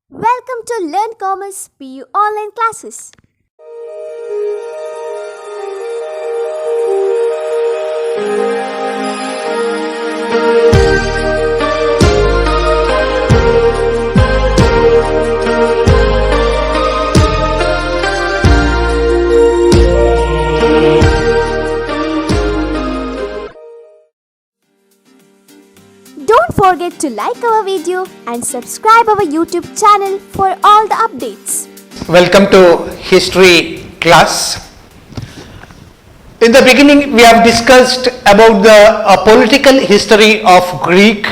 Welcome to Learn Commerce PU online classes. Don't forget to like our video and subscribe our YouTube channel for all the updates. Welcome to history class. In the beginning we have discussed about the political history of Greek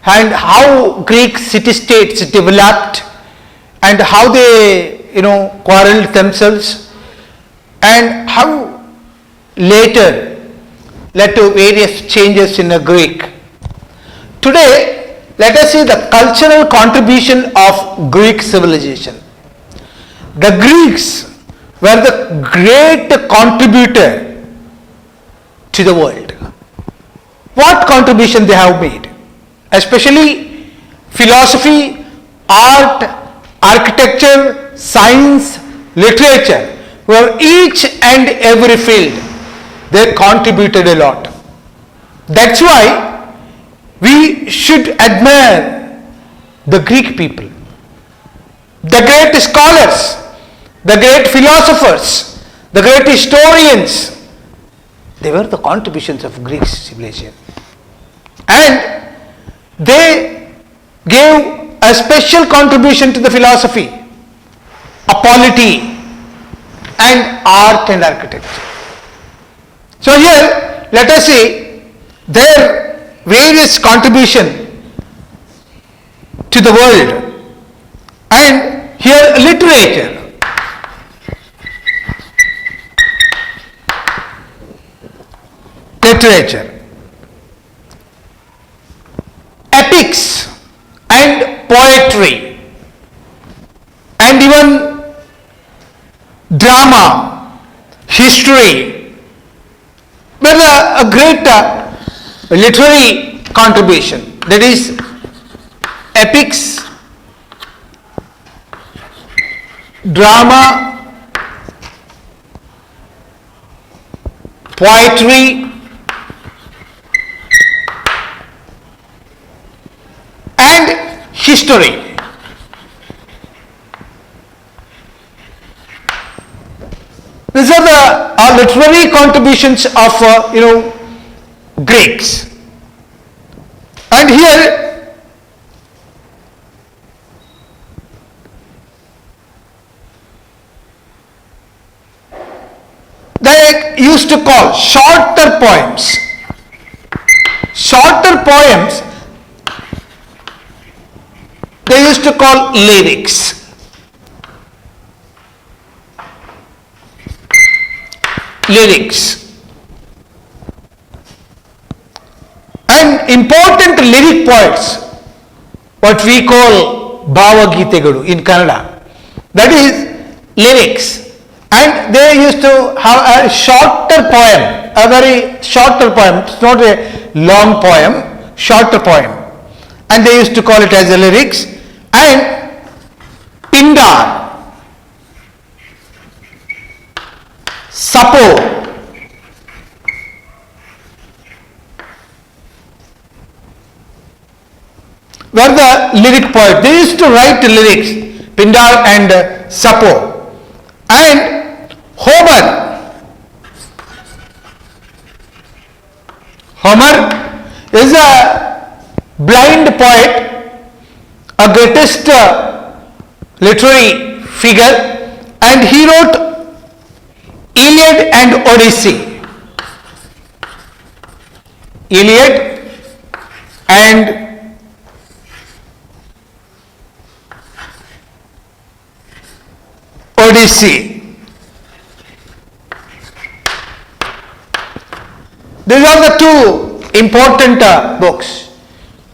and how Greek city-states developed and how they quarreled themselves and how later led to various changes in the Greek. Today, let us see the cultural contribution of Greek civilization. The Greeks were the great contributor to the world. What contribution they have made? Especially philosophy, art, architecture, science, literature, were each and every field they contributed a lot. That's why we should admire the Greek people, the great scholars, the great philosophers, the great historians. They were the contributions of Greek civilization. And they gave a special contribution to the philosophy, a polity, and art and architecture. So here, let us see their various contribution to the world. And here literature. Literature. Epics and poetry and even drama, history were a great literary contribution. That is epics, drama, poetry, and history. These are the literary contributions of Greeks. And here they used to call shorter poems. Shorter poems they used to call lyrics. Lyrics. And important lyric poets, what we call Bhavagitegalu in Kannada, that is lyrics. And they used to have a shorter poem, a very shorter poem, it's not a long poem, shorter poem. And they used to call it as a lyrics. And Pindar, Sappho, were the lyric poets. They used to write lyrics, Pindar and Sappho. And Homer. Homer is a blind poet, a greatest literary figure, and he wrote Iliad and Odyssey. Iliad and Odyssey. These are the two important books.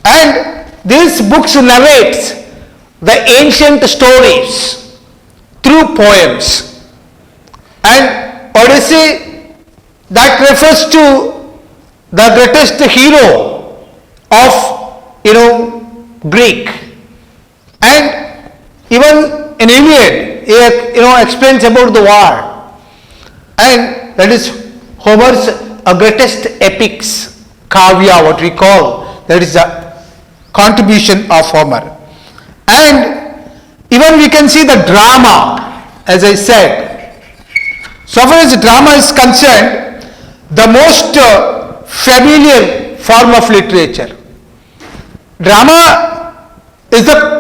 And these books narrates the ancient stories through poems. And Odyssey, that refers to the greatest hero of Greek. And Even in Iliad, he explains about the war. And that is Homer's greatest epics, Kavya, what we call, that is the contribution of Homer. And even we can see the drama, as I said. So far as drama is concerned, the most familiar form of literature. Drama is the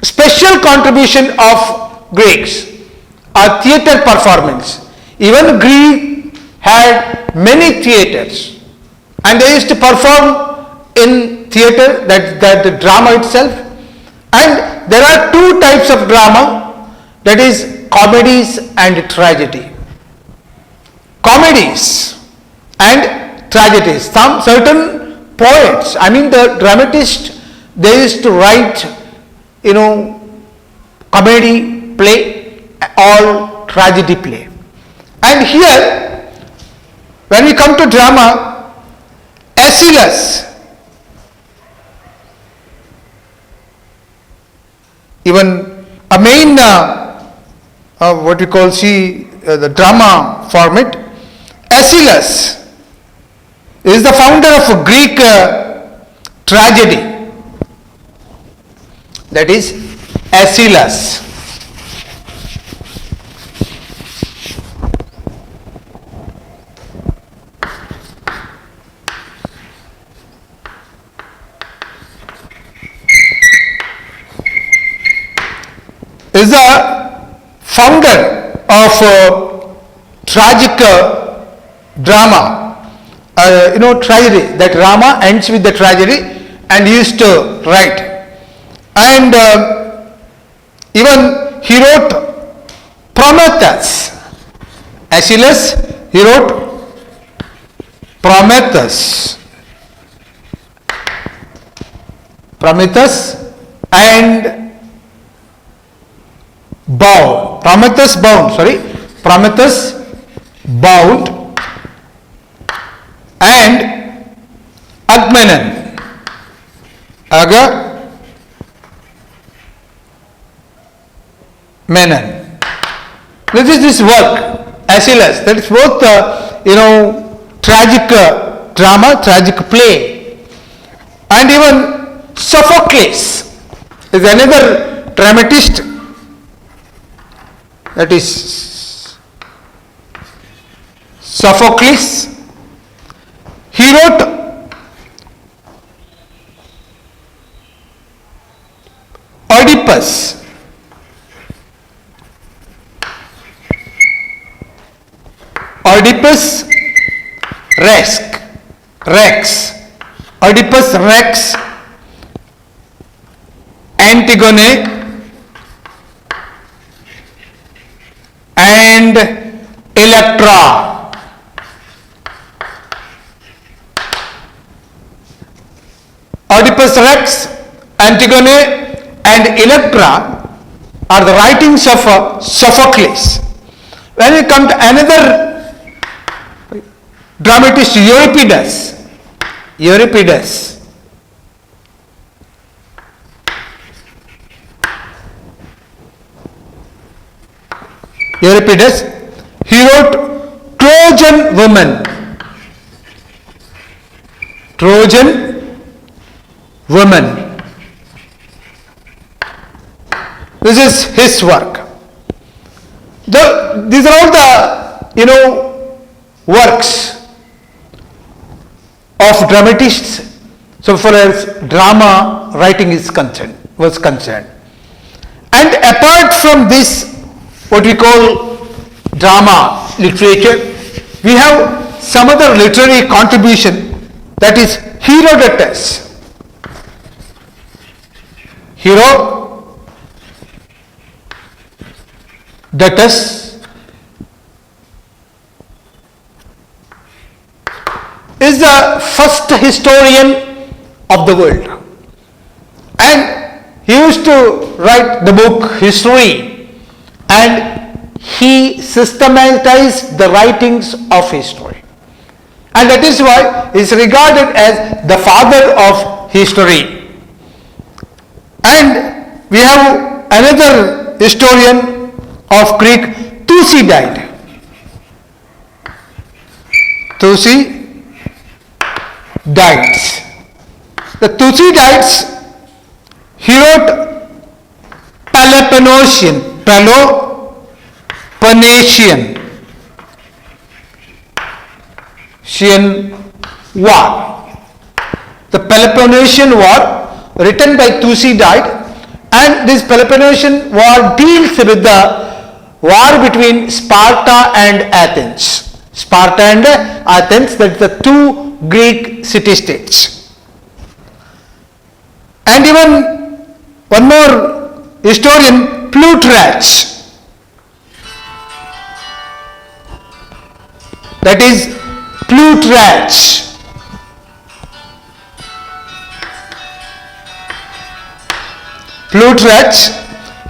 special contribution of Greeks, a theatre performance. Even Greek had many theatres, and they used to perform in theatre, that the drama itself. And there are two types of drama, that is comedies and tragedy. Comedies and tragedies. Some certain poets, the dramatists, they used to write, comedy play or tragedy play. And here, when we come to drama, Aeschylus, even a main, what we call, the drama format, Aeschylus is the founder of Greek tragedy. That is Aeschylus. Is the founder of tragic drama, tragedy. That drama ends with the tragedy, and he used to write. And even he wrote Prometheus. Aeschylus, he wrote Prometheus. And Prometheus Bound and Agamemnon. This is this work, Aeschylus. That is both, tragic drama, tragic play. And even Sophocles is another dramatist. That is Sophocles. He wrote Oedipus. Oedipus Rex. Oedipus Rex, Antigone, and Electra. Oedipus Rex, Antigone, and Electra are the writings of Sophocles. When we come to another dramatist, Euripides. He wrote Trojan Woman. This is his work. These are all the, works of dramatists so far as drama writing was concerned. And apart from this, what we call drama literature, we have some other literary contribution, that is Herodotus. Herodotus is the first historian of the world, and he used to write the book History, and he systematized the writings of history, and that is why he is regarded as the father of history. And we have another historian of Greek, Thucydide. Thucydides. The Thucydides, he wrote Peloponnesian War. The Peloponnesian War, written by Thucydides, and this Peloponnesian War deals with the war between Sparta and Athens. Sparta and Athens, that's the two Greek city-states. And even one more historian, Plutarch, that is Plutarch. Plutarch,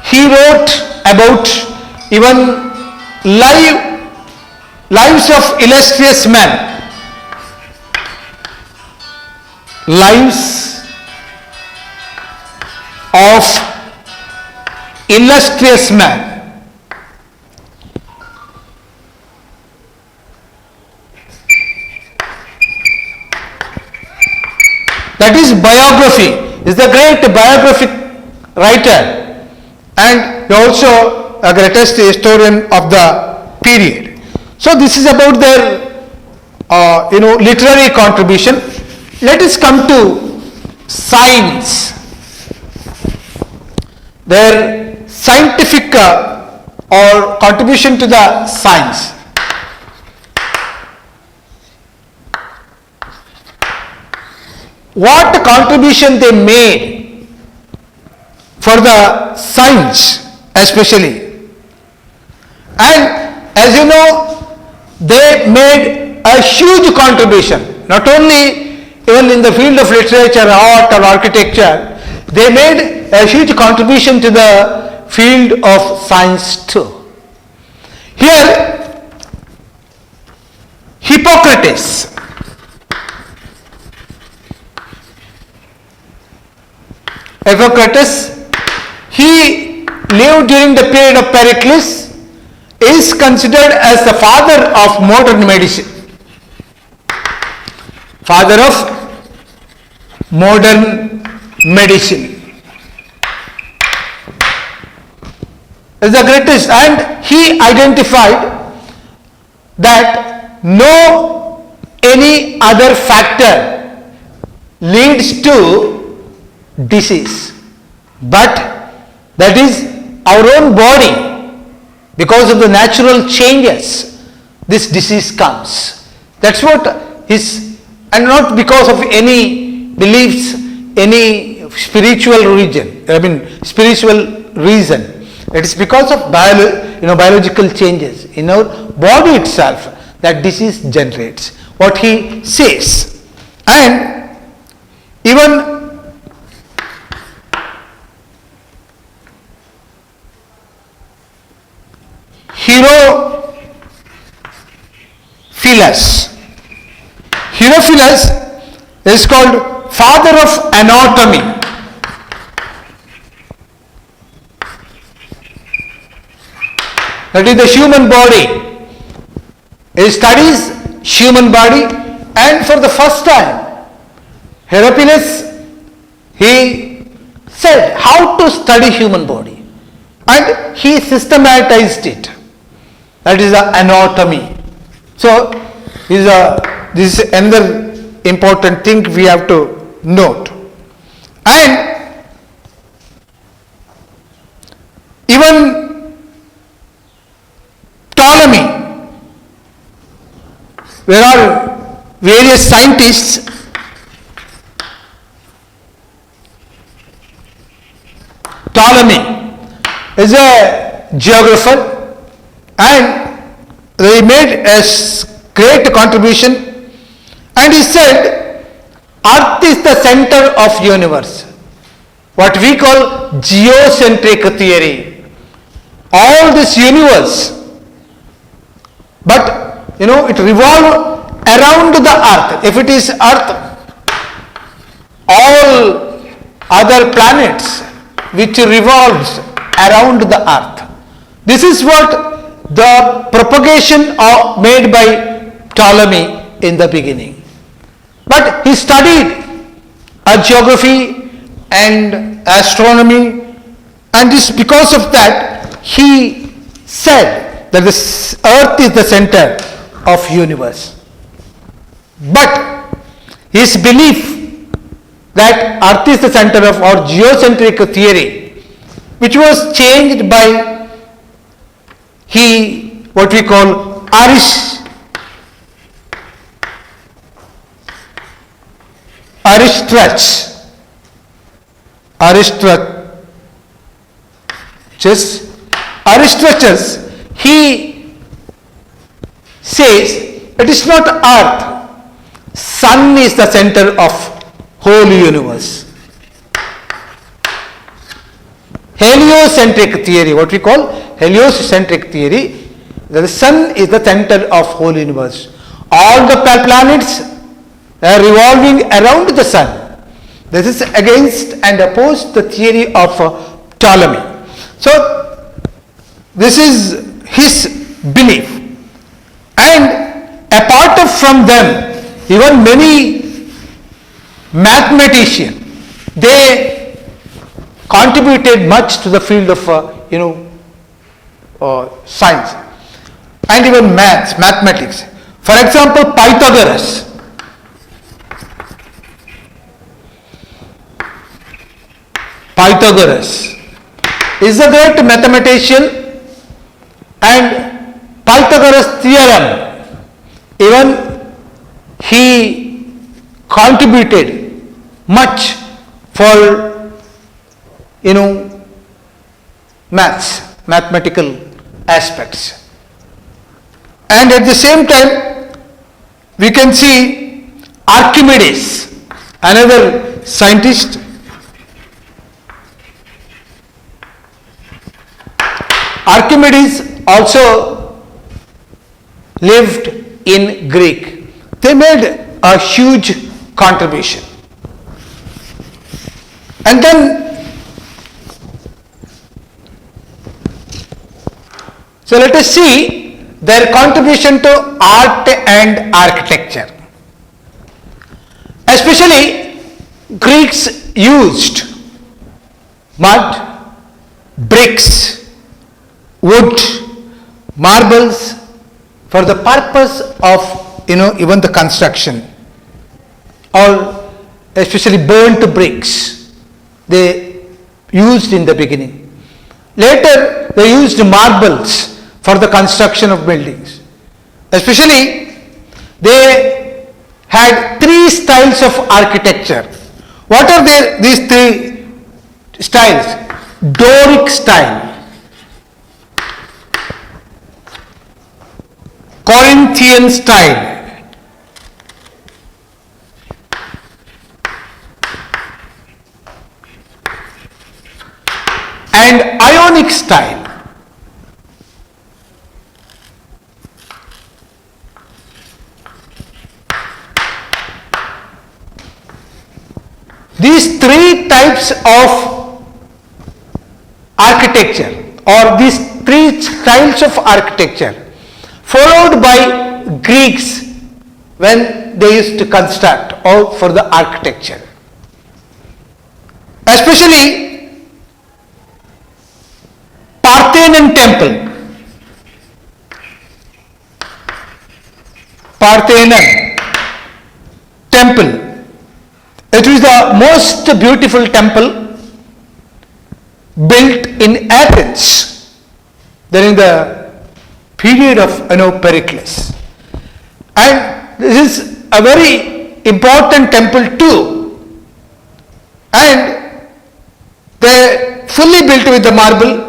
he wrote about even lives of illustrious men. Lives of illustrious men. That is biography. Is the great biographic writer, and also a greatest historian of the period. So this is about their literary contribution. Let us come to science. Their scientific or contribution to the science. What contribution they made for the science especially. And as you know, they made a huge contribution, not only even in the field of literature, art or architecture, they made a huge contribution to the field of science too. Here, Hippocrates, he lived during the period of Pericles, is considered as the father of modern medicine. Father of modern medicine. Is the greatest, and he identified that no any other factor leads to disease, but that is our own body. Because of the natural changes, this disease comes. That's what is, and not because of any beliefs, any spiritual spiritual reason. It is because of biological changes in our body itself that disease generates. What he says, and even Herophilus is called father of anatomy. That is the human body. He studies human body, and for the first time, Herophilus, he said how to study human body, and he systematized it. That is the anatomy. So this is another important thing we have to note. And even Ptolemy, there are various scientists. Ptolemy is a geographer, and they made a great contribution, and he said Earth is the center of universe, what we call geocentric theory. All this universe, but it revolves around the earth. If it is earth, all other planets which revolves around the earth. This is what the propagation made by Ptolemy in the beginning. But he studied geography and astronomy, and this, because of that, he said that the earth is the center of universe. But his belief that earth is the center of our geocentric theory, which was changed by what we call Aristarchus, he says it is not earth, sun is the center of whole universe. Heliocentric theory, what we call heliocentric theory, the sun is the center of whole universe. All the planets are revolving around the sun. This is against and opposed the theory of Ptolemy. So this is his belief. And apart from them, even many mathematicians, they contributed much to the field of science and even mathematics. For example, Pythagoras. Pythagoras is a great mathematician, and Pythagoras theorem, even he contributed much for mathematical aspects. And at the same time, we can see Archimedes, another scientist. Archimedes also lived in Greece. They made a huge contribution. And then, so let us see their contribution to art and architecture. Especially, Greeks used mud, bricks, wood, marbles for the purpose of even the construction, or especially burnt bricks they used in the beginning. Later they used marbles for the construction of buildings. Especially they had three styles of architecture. What are these three styles? Doric style, Corinthian style, and Ionic style. These three types of architecture, or these three styles of architecture, followed by Greeks when they used to construct or for the architecture. Especially Parthenon temple. Parthenon temple. It is the most beautiful temple built in Athens during the period of Pericles. And this is a very important temple too. And they fully built with the marble,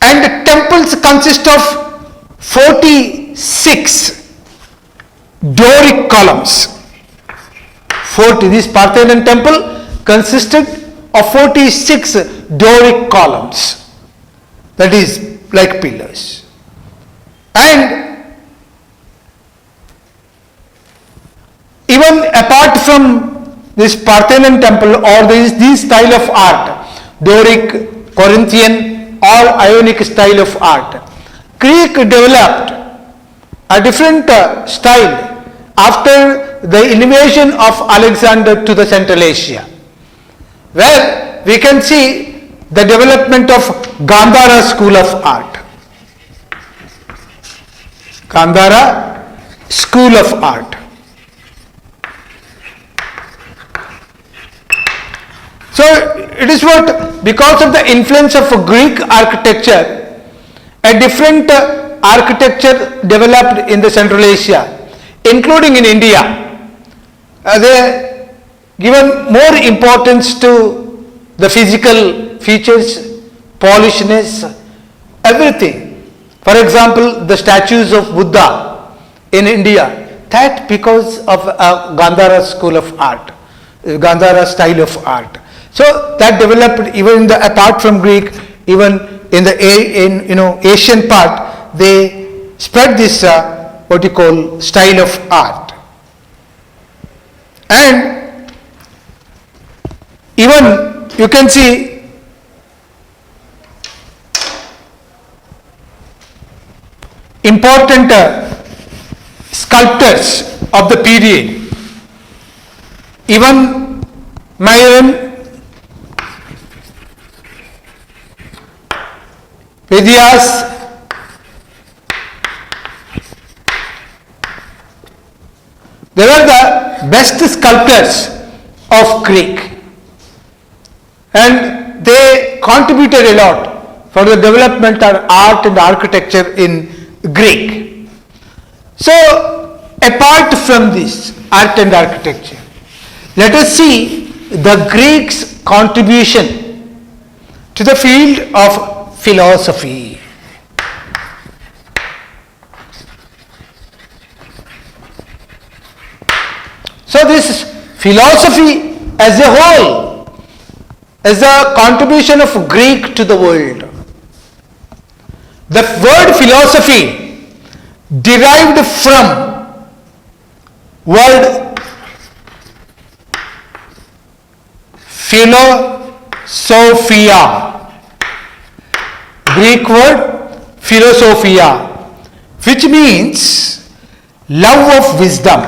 and the temples consist of 46 Doric columns. This Parthenon temple consisted of 46 Doric columns, that is like pillars. And even apart from this Parthenon temple or this style of art, Doric Corinthian or Ionic style of art. Greek developed a different style after the invasion of Alexander to the Central Asia, where we can see the development of Gandhara school of art. Gandhara school of art. So it is what, because of the influence of Greek architecture, a different architecture developed in the Central Asia, including in India. They given more importance to the physical features, polishness, everything. For example, the statues of Buddha in India, that because of Gandhara school of art, Gandhara style of art. So that developed even in the, apart from Greek, even in the Asian part, they spread this what you call style of art. And even you can see important sculptors of the period. Even Myron, Phidias, they were the best sculptors of Greek, and they contributed a lot for the development of art and architecture in Greek. So apart from this art and architecture, let us see the Greeks' contribution to the field of philosophy. So this philosophy as a whole is a contribution of Greek to the world. The word philosophy derived from word philosophia, Greek word philosophia, which means love of wisdom.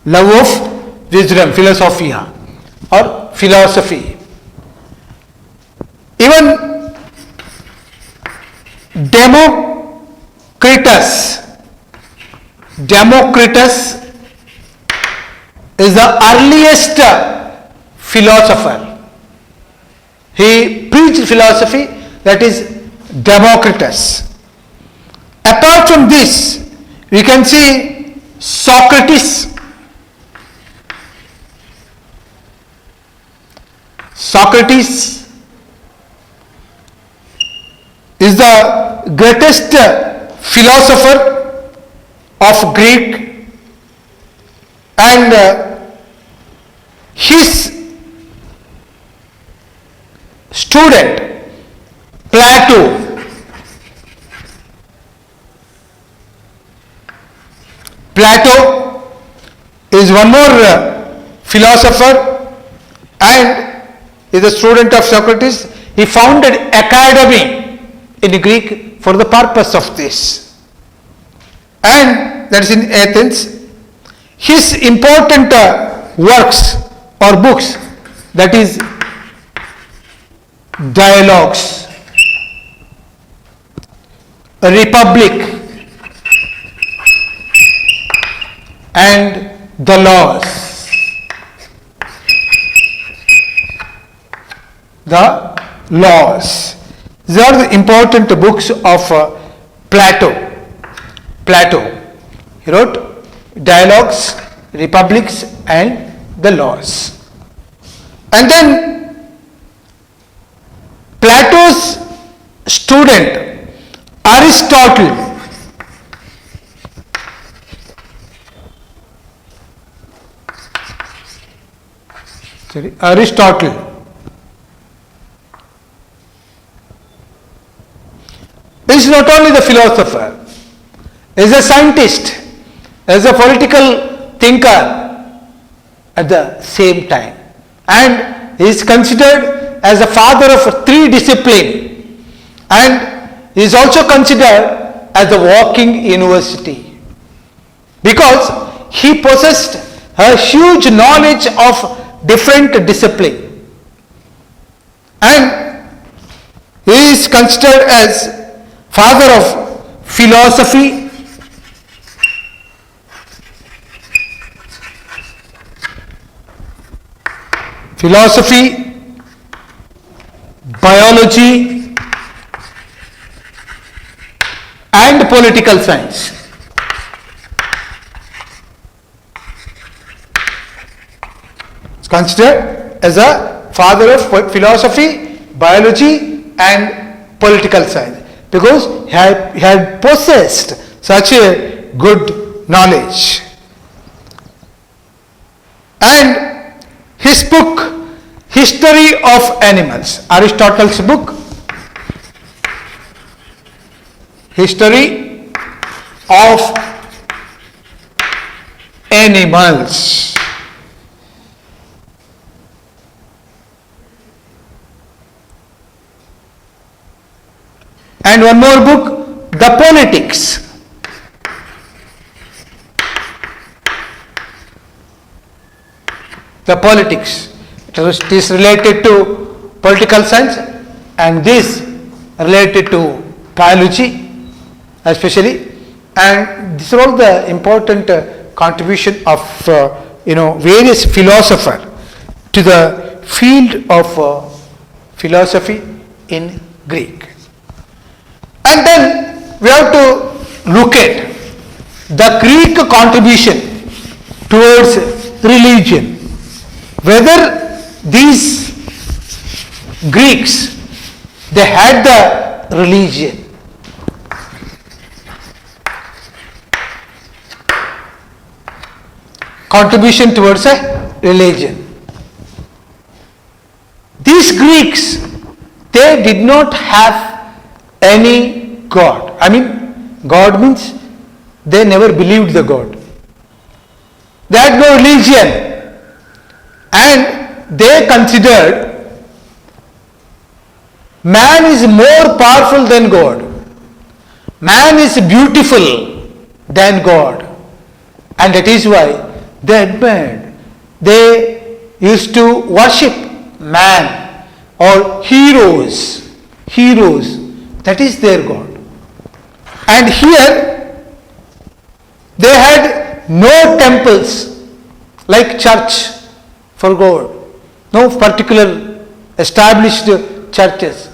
Love of wisdom, philosophia or philosophy. Even Democritus is the earliest philosopher. He preached philosophy, that is Democritus. Apart from this, we can see Socrates. Socrates is the greatest philosopher of Greek, and his student Plato is one more philosopher and is a student of Socrates. He founded academy in Greek for the purpose of this, and that is in Athens. His important works or books, that is Dialogues, a Republic, and the Laws. The Laws. These are the important books of Plato. He wrote Dialogues, Republics, and the Laws. And then Plato's student Aristotle is not only the philosopher, is a scientist, is a political thinker at the same time, and he is considered as the father of three disciplines, and he is also considered as the walking university because he possessed a huge knowledge of different disciplines, and he is considered as father of philosophy, biology, and political science. It's considered as a father of philosophy, biology, and political science because he had possessed such a good knowledge. And his book, History of Animals, Aristotle's book, History of Animals. And one more book, The Politics. The Politics. It is related to political science, and this related to biology especially, and these are all the important contribution of various philosophers to the field of philosophy in Greek. And then we have to look at the Greek contribution towards religion, whether these Greeks, they had the religion. Contribution towards a religion. These Greeks, they did not have any God. I mean, God means they never believed the God. They had no religion, and they considered man is more powerful than God. Man is beautiful than God. And that is why they admired. They used to worship man or heroes. Heroes. That is their God. And here they had no temples like church for God. No particular established churches,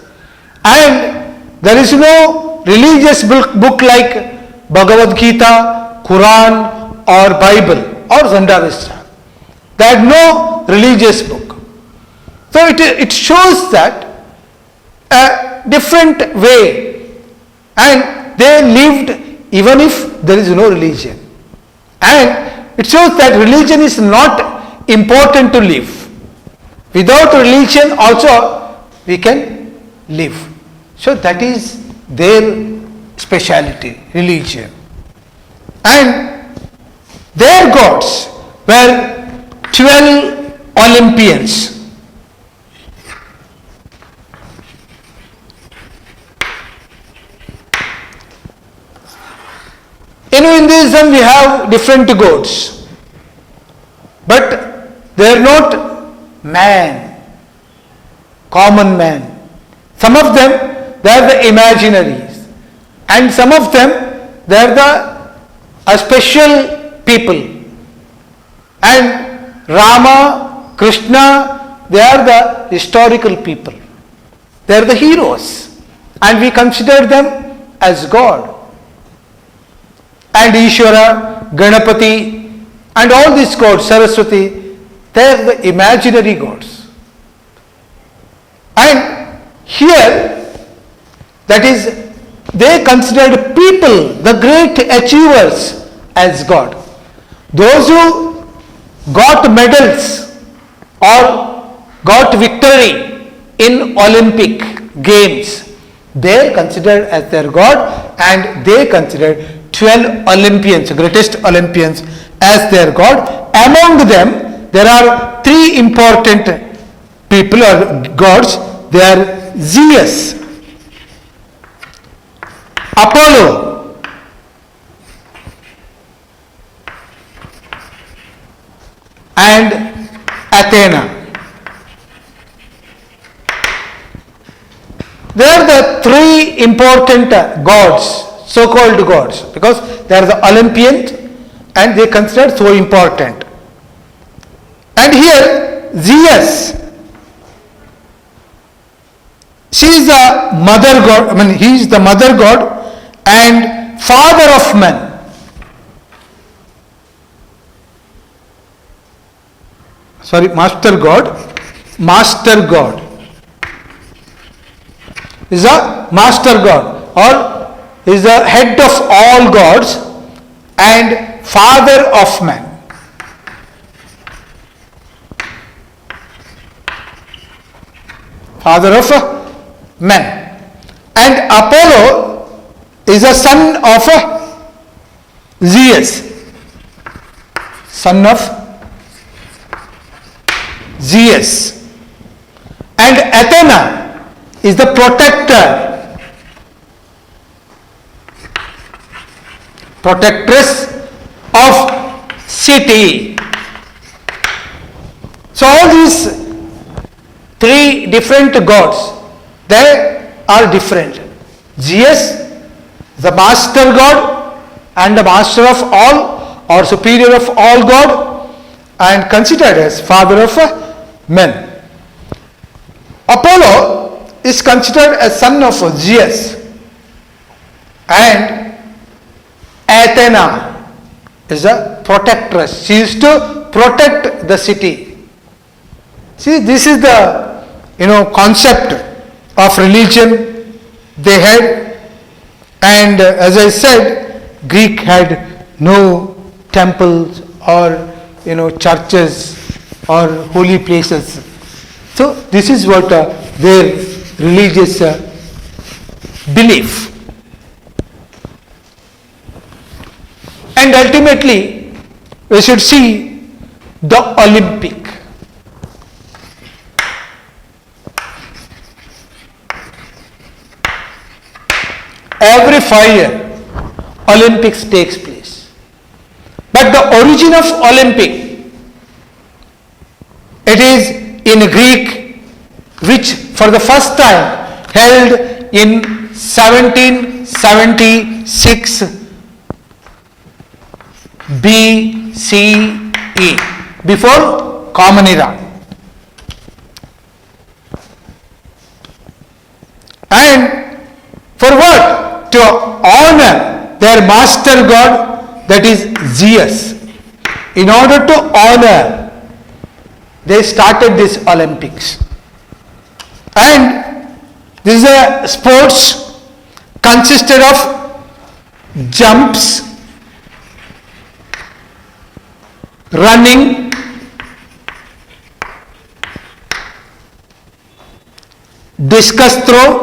and there is no religious book like Bhagavad Gita, Quran, or Bible or Zendavestra. They had no religious book. So it shows that a different way, and they lived even if there is no religion, and it shows that religion is not important to live. Without religion also we can live. So that is their speciality, religion. And their gods were 12 Olympians. In Hinduism we have different gods, but they are not man, common man. Some of them, they are the imaginaries, and some of them, they are the special people. And Rama, Krishna, they are the historical people. They are the heroes, and we consider them as God. And Ishvara, Ganapati, and all these gods, Saraswati, they are the imaginary gods. And here, that is, they considered people, the great achievers, as God. Those who got medals or got victory in Olympic games, they are considered as their God, and they considered 12 Olympians, greatest Olympians, as their god. Among them, there are three important people or gods. They are Zeus, Apollo, and Athena. They are the three important gods, so-called gods, because they are the Olympian and they considered so important. And here, Zeus, she is the mother god, he is the mother god and father of men. Sorry, master god is a master god, or is the head of all gods and father of men. Father of men. And Apollo is a son of Zeus. Son of Zeus. And Athena is the protectress of city. So all these three different gods, they are different. Zeus, the master god and the master of all or superior of all god and considered as father of men. Apollo is considered as son of Zeus, and Athena is a protectress. She is to protect the city. See, this is the concept of religion they had, and as I said, Greek had no temples or churches or holy places. So this is what their religious belief. And ultimately, we should see the Olympic. Every 5 years, Olympics takes place. But the origin of Olympic, it is in Greek, which for the first time held in 1776 BCE, before Common Era. And for what? To honor their master god, that is Zeus. In order to honor, they started this Olympics. And this is a sports consisted of jumps, running, discus throw,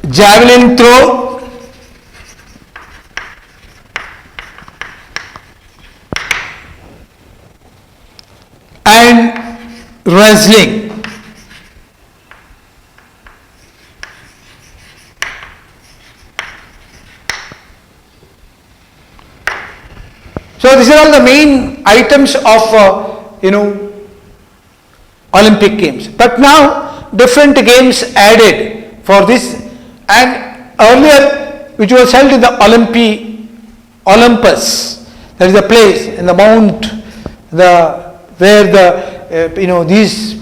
javelin throw, and wrestling. So these are all the main items of Olympic Games. But now different games added for this, and earlier which was held in the Olympus, that is a place in the mount, where the these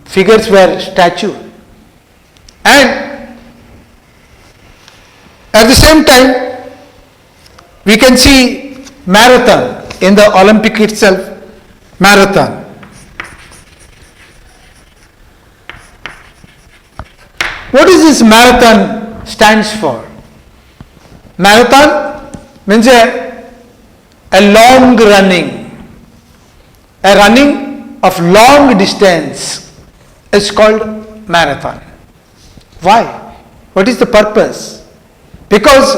figures were statued, and at the same time we can see marathon in the Olympic itself. Marathon. What is this marathon stands for? Marathon means a long running. A running of long distance is called marathon. Why? What is the purpose? Because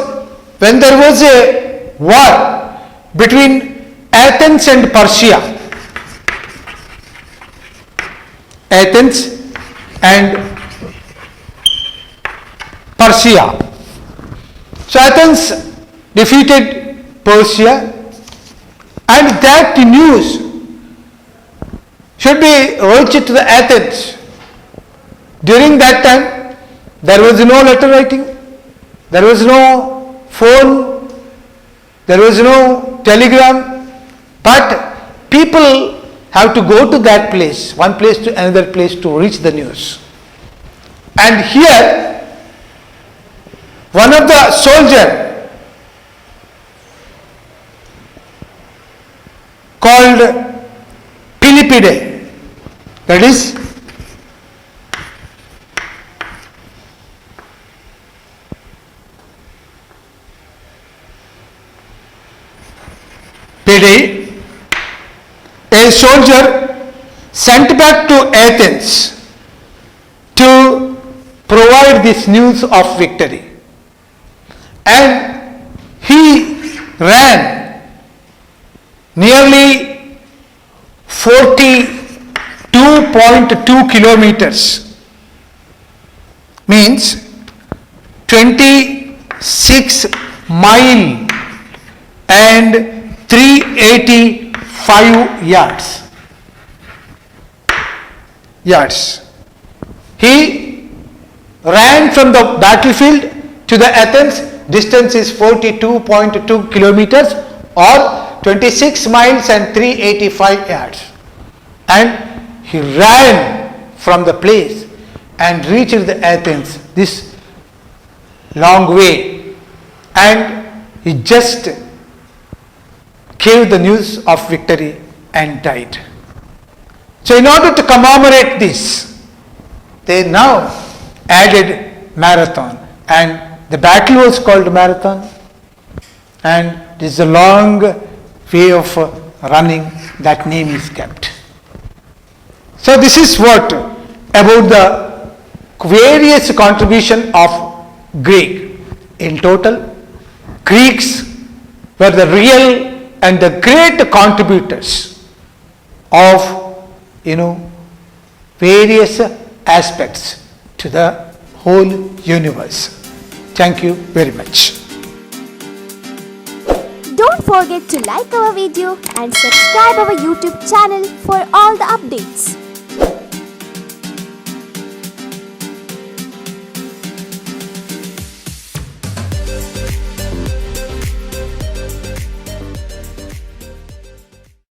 when there was a war between Athens and Persia, Athens and Persia. So Athens defeated Persia, and that news should be reached to the Athens. During that time, there was no letter writing, there was no phone, there was no telegram, but people have to go to that place, one place to another place to reach the news. And here, one of the soldier called Philippide, that is Pede, a soldier sent back to Athens to provide this news of victory. And he ran nearly 42.2 kilometers, means 26 mile and 385 yards. He ran from the battlefield to the Athens. Distance is 42.2 kilometers or 26 miles and 385 yards. And he ran from the place and reached the Athens, this long way, and he just gave the news of victory and died. So in order to commemorate this, they now added marathon, and the battle was called marathon, and this is a long way of running, that name is kept. So this is what about the various contribution of Greek. In total, Greeks were the real and the great contributors of various aspects to the whole universe. Thank you very much. Don't forget to like our video and subscribe our YouTube channel for all the updates.